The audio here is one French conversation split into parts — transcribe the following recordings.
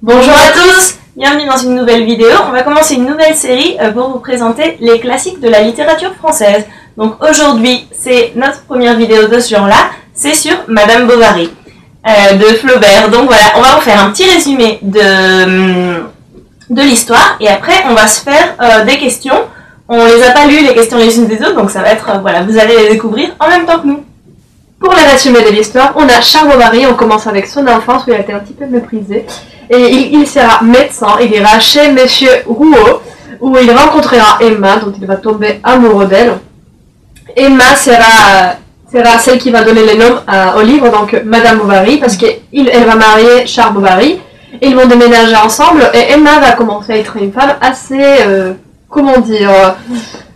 Bonjour à tous, bienvenue dans une nouvelle vidéo. On va commencer une nouvelle série pour vous présenter les classiques de la littérature française. Donc aujourd'hui, c'est notre première vidéo de ce genre-là, c'est sur Madame Bovary de Flaubert. Donc voilà, on va vous faire un petit résumé de l'histoire et après on va se faire des questions. On les a pas lues les questions les unes des autres, donc ça va être, voilà, vous allez les découvrir en même temps que nous. Pour le résumé de l'histoire, on a Charles Bovary, on commence avec son enfance où il a été un petit peu méprisé. Et il sera médecin, il ira chez Monsieur Rouault, où il rencontrera Emma, dont il va tomber amoureux d'elle. Emma sera celle qui va donner les noms au livre, donc Madame Bovary, parce qu'elle va marier Charles Bovary. Ils vont déménager ensemble, et Emma va commencer à être une femme assez, comment dire...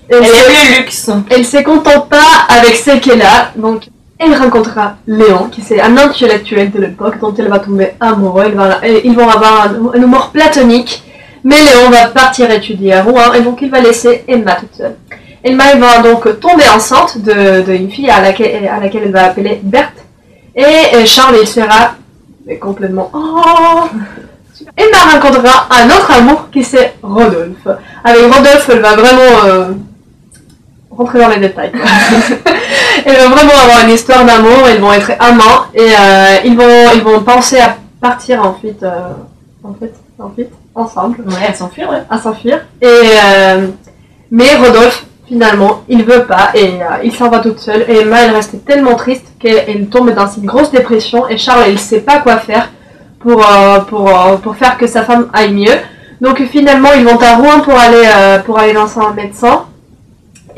Elle aime le luxe. Elle se contente pas avec ce qu'elle a, donc... Elle rencontrera Léon, qui est un intellectuel de l'époque dont elle va tomber amoureux. Ils vont avoir un humour platonique, mais Léon va partir étudier à Rouen et donc il va laisser Emma toute seule. Emma va donc tomber enceinte d'une fille à laquelle elle va appeler Berthe, et Charles il sera complètement... Oh Emma rencontrera un autre amour qui c'est Rodolphe. Avec Rodolphe, elle va vraiment... rentrer dans les détails. Ils vont vraiment avoir une histoire d'amour, ils vont être amants et ils vont penser à partir ensuite ensemble. Ouais, à s'enfuir, ouais. À s'enfuir. Mais Rodolphe, finalement, il veut pas et il s'en va toute seule. Et Emma, elle reste tellement triste qu'elle tombe dans une grosse dépression et Charles, il sait pas quoi faire pour faire que sa femme aille mieux. Donc finalement, ils vont à Rouen pour aller dans un médecin.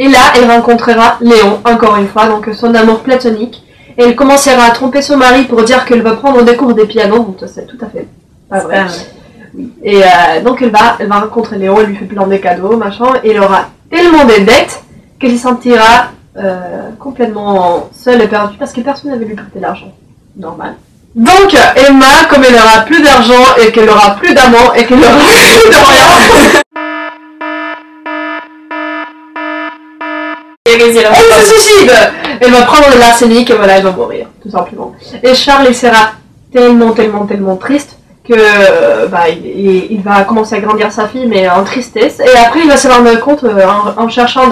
Et là, elle rencontrera Léon, encore une fois, donc son amour platonique. Et elle commencera à tromper son mari pour dire qu'elle va prendre des cours de piano, donc c'est tout à fait pas vrai. Oui. Et donc elle va rencontrer Léon, elle lui fait plein de cadeaux, machin, et elle aura tellement de dettes qu'elle se sentira complètement seule et perdue parce que personne n'avait lui prêté l'argent. Normal. Donc Emma, comme elle aura plus d'argent et qu'elle aura plus d'amant et qu'elle aura plus de rien... Elle se suicide. Elle va prendre de l'arsenic et voilà, elle va mourir, tout simplement. Et Charles, il sera tellement triste que il va commencer à grandir sa fille, mais en tristesse. Et après, il va se rendre compte, en cherchant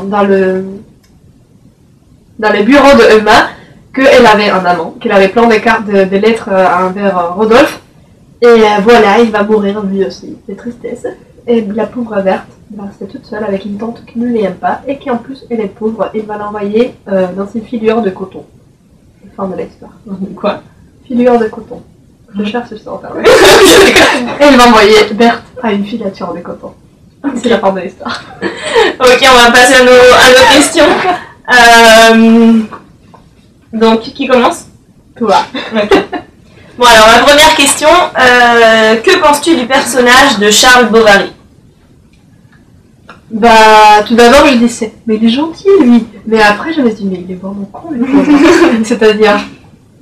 dans les bureaux de Emma, qu'elle avait un amant, qu'elle avait plein de cartes de lettres envers Rodolphe. Et voilà, il va mourir lui aussi, de tristesse. Et la pauvre Berthe va rester toute seule avec une tante qui ne l'aime pas et qui en plus elle est pauvre. Il va l'envoyer dans une filure de coton. Fin de l'histoire. Quoi? Filure de coton. Je cherche ça en fait. Et il va envoyer Berthe à une filature de coton. C'est la fin de l'histoire. Ok, on va passer à nos questions. Donc, qui commence? Toi. Ok. Bon alors, ma première question, que penses-tu du personnage de Charles Bovary? Bah, tout d'abord, je disais, mais il est gentil, lui. Mais après, je me suis dit, mais il est vraiment con, lui. C'est-à-dire,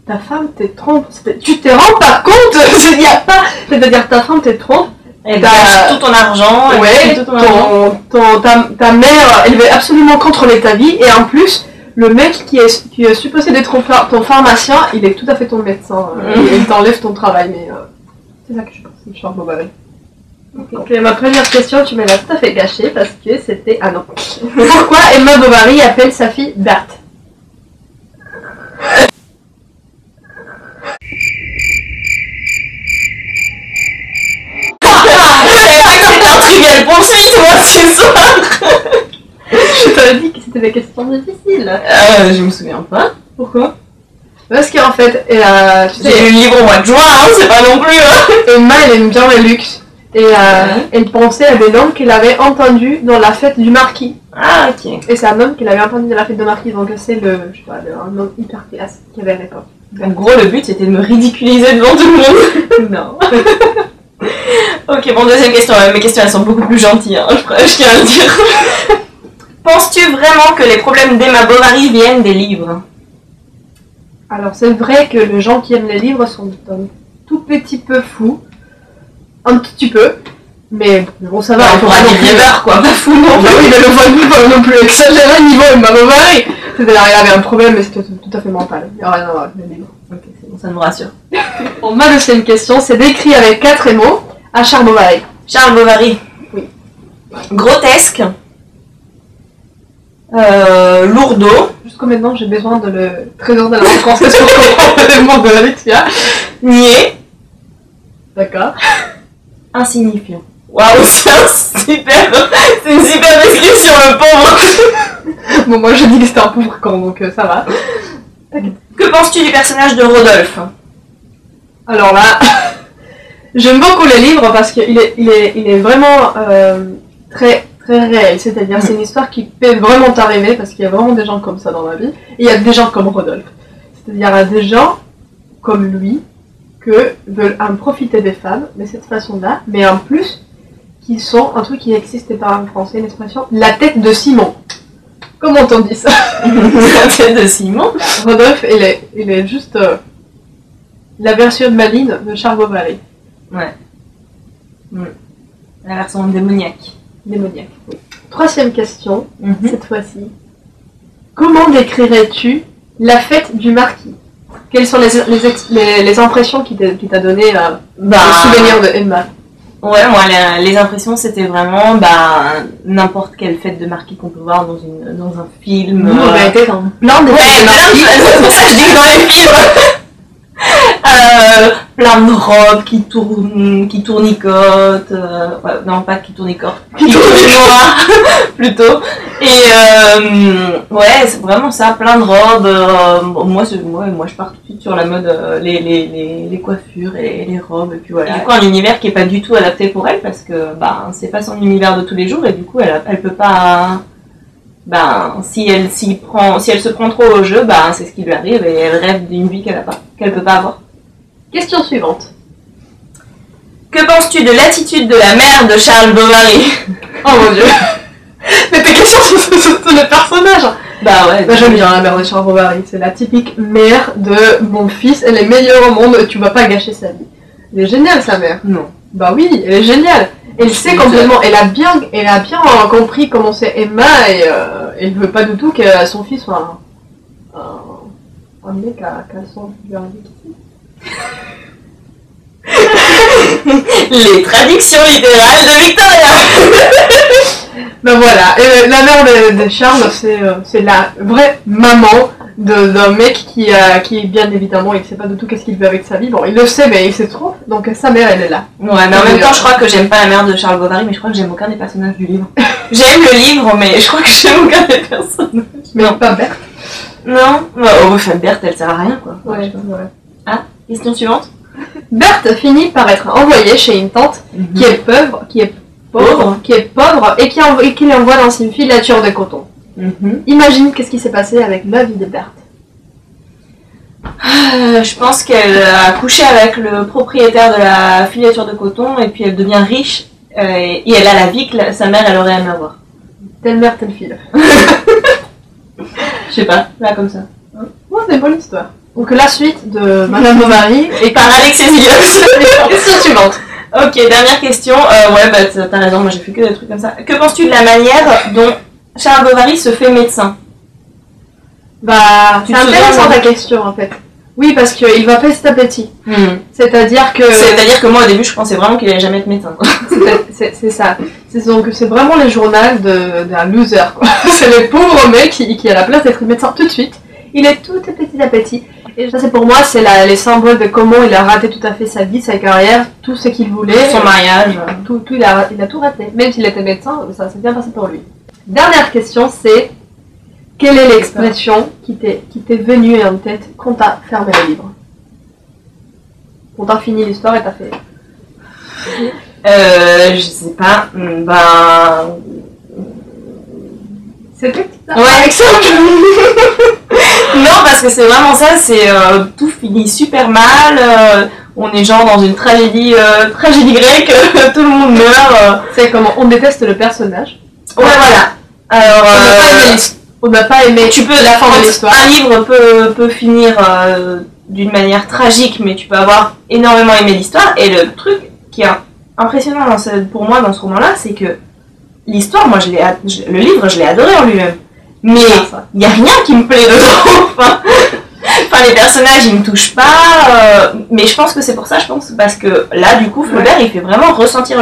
ta femme te trompe. Tu te rends pas compte? Il n'y a pas. C'est-à-dire, ta femme te trompe. Elle gâche tout ton argent. Ouais, tout ton argent. Ta mère, elle veut absolument contrôler ta vie. Et en plus, le mec qui est supposé d'être ton pharmacien, il est tout à fait ton médecin. Il t'enlève ton travail. Mais c'est ça que je pense, c'est Charles Bovary. Okay. Donc ma première question, tu me l'as tout à fait gâchée parce que c'était... Ah non. Pourquoi Emma Bovary appelle sa fille Berthe? C'était un trivial poursuite, moi, ce soir. Je t'avais dit que c'était des questions difficiles. Je me souviens pas. Pourquoi? Parce qu'en fait, j'ai lu le livre au mois de juin, hein, c'est pas non plus. Emma, elle aime bien le luxe. Et elle pensait à des noms qu'elle avait entendus dans la fête du marquis. Ah, ok. Et c'est un nom qu'elle avait entendu dans la fête du marquis, donc c'est un nom hyper classe qu'il y avait à l'époque. En gros, le but c'était de me ridiculiser devant tout le monde. Non. Ok, bon, deuxième question. Mes questions elles sont beaucoup plus gentilles, hein, je tiens à le dire. Penses-tu vraiment que les problèmes d'Emma Bovary viennent des livres? Alors, c'est vrai que les gens qui aiment les livres sont un tout petit peu fous. Un petit peu, mais bon, ça va. Il faudra des viewers, quoi, pas fou non plus. Oui, mais le voyou pas non plus exagéré niveau Emma Bovary. C'est-à-dire, il avait un problème, mais c'était tout à fait mental. Il n'y a rien à voir avec les livres. Ok, c'est Donc ça nous rassure. Bon, ma deuxième question, c'est décrit avec 4 mots à Charles Bovary. Charles Bovary. Oui. Grotesque. Lourdeau. Jusqu'au maintenant, j'ai besoin de le trésor de la langue française pour comprendre le mot de Alexia. Niais. D'accord. Insignifiant. Waouh, c'est une super description, le pauvre. Bon, moi, je dis que c'était un pauvre con, donc ça va. Que penses-tu du personnage de Rodolphe? Alors là, j'aime beaucoup les livres parce qu'il est vraiment très réel. C'est-à-dire, c'est une histoire qui peut vraiment t'arriver parce qu'il y a vraiment des gens comme ça dans la vie. Et il y a des gens comme Rodolphe. C'est-à-dire, il y a des gens comme lui que veulent en profiter des femmes de cette façon-là, mais en plus, qui sont un truc qui n'existait pas en français, une expression, la tête de Simon. Comment on dit ça? La tête de Simon. Rodolphe, il est juste la version maligne de Charles Bovary. Ouais. La version démoniaque. Démoniaque, oui. Troisième question, Mhm. cette fois-ci. Comment décrirais-tu la fête du marquis? Quelles sont les impressions qu'il t'a donné le souvenir de Emma? Ouais, moi, les impressions, c'était vraiment n'importe quelle fête de marquis qu'on peut voir dans un film. On a été dans plein de fêtes de marquis. C'est pour ça que je dis que dans les films. Plein de robes qui tournicotent. Ouais, non, pas qui tournicotent. Qui tournicotent, plutôt. Et ouais, c'est vraiment ça, plein de robes. Moi, je pars tout de suite sur la mode, les coiffures et les robes. Et puis voilà. Et du coup, un univers qui est pas du tout adapté pour elle parce que c'est pas son univers de tous les jours et du coup, elle peut pas. Si elle se prend trop au jeu, c'est ce qui lui arrive et elle rêve d'une vie qu'elle peut pas avoir. Question suivante. Que penses-tu de l'attitude de la mère de Charles Bovary? Oh mon dieu. Mais tes questions sur le personnage. Ouais. J'aime bien la mère de Charles Bovary. C'est la typique mère de mon fils, elle est meilleure au monde, tu vas pas gâcher sa vie. Elle est géniale sa mère. Non. Bah oui, elle est géniale. Elle sait complètement, elle a bien compris comment c'est Emma et elle veut pas du tout que son fils soit un mec à son Les traductions littérales de Victoria. Ben voilà, et la mère de Charles, c'est la vraie maman d'un mec qui bien évidemment, il sait pas du tout qu'est-ce qu'il veut avec sa vie. Bon, il le sait, mais il sait trop, donc sa mère, elle est là. Ouais, mais en même temps, je crois que j'aime pas la mère de Charles Bovary, mais je crois que j'aime aucun des personnages du livre. J'aime le livre, mais je crois que j'aime aucun des personnages. Mais pas Berthe. Non, Berthe, elle sert à rien, quoi. Ouais. Question suivante. Berthe finit par être envoyée chez une tante qui est pauvre et qui l'envoie dans une filature de coton. Imagine qu'est-ce qui s'est passé avec la vie de Berthe. Je pense qu'elle a couché avec le propriétaire de la filature de coton et puis elle devient riche et elle a la vie que sa mère elle aurait aimé avoir. Telle mère, telle fille. Je sais pas, là comme ça. Ouais, c'est une bonne histoire. Donc la suite de Madame Bovary et par Alex Exilios. Question suivante. Ok, dernière question. T'as raison, moi j'ai fait que des trucs comme ça. Que penses-tu de la manière dont Charles Bovary se fait médecin? C'est intéressant ta question en fait. Oui, parce qu'il va petit à petit. C'est-à-dire que moi au début je pensais vraiment qu'il allait jamais être médecin. C'est ça. C'est vraiment les journaux d'un loser, quoi. C'est le pauvre mec qui a la place d'être médecin tout de suite. Il est tout petit à petit. Et ça, c'est pour moi, c'est les symboles de comment il a raté tout à fait sa vie, sa carrière, tout ce qu'il voulait. Son mariage. Il a tout raté. Même s'il était médecin, ça s'est bien passé pour lui. Dernière question, c'est quelle est l'expression qui t'est venue en tête quand t'as fermé le livre? Quand t'as fini l'histoire et t'as fait... Je sais pas. C'était ouais, exemple. Non, parce que c'est vraiment ça, c'est tout finit super mal, on est genre dans une tragédie grecque, tout le monde meurt. C'est comment on déteste le personnage. Ouais, voilà. Alors, on n'a pas aimé la fin de l'histoire. Un livre peut finir d'une manière tragique, mais tu peux avoir énormément aimé l'histoire. Et le truc qui est impressionnant pour moi dans ce roman-là, c'est que l'histoire, moi, le livre, je l'ai adoré en lui-même. Mais il n'y a rien qui me plaît dedans. Enfin, les personnages, ils me touchent pas, mais je pense que c'est pour ça, parce que là, du coup, Flaubert, il fait vraiment ressentir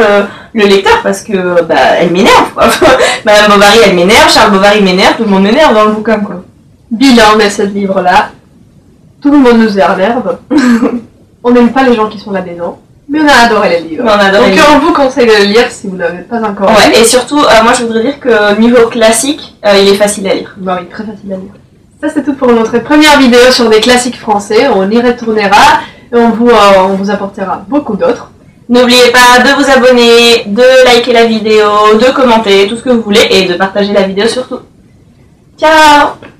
le lecteur, parce que, bah, elle m'énerve, quoi. Madame Bovary, elle m'énerve, Charles Bovary m'énerve, tout le monde m'énerve dans le bouquin, quoi. Bilan de ce livre-là, tout le monde nous énerve. On n'aime pas les gens qui sont là-dedans, mais on a adoré les livres. Mais on adore Donc les livres. on vous conseille de le lire si vous ne l'avez pas encore lu. Ouais, et surtout, moi, je voudrais dire que niveau classique, il est facile à lire. Bah oui, très facile à lire. Ça c'est tout pour notre première vidéo sur des classiques français. On y retournera et on vous apportera beaucoup d'autres. N'oubliez pas de vous abonner, de liker la vidéo, de commenter, tout ce que vous voulez, et de partager la vidéo surtout. Ciao!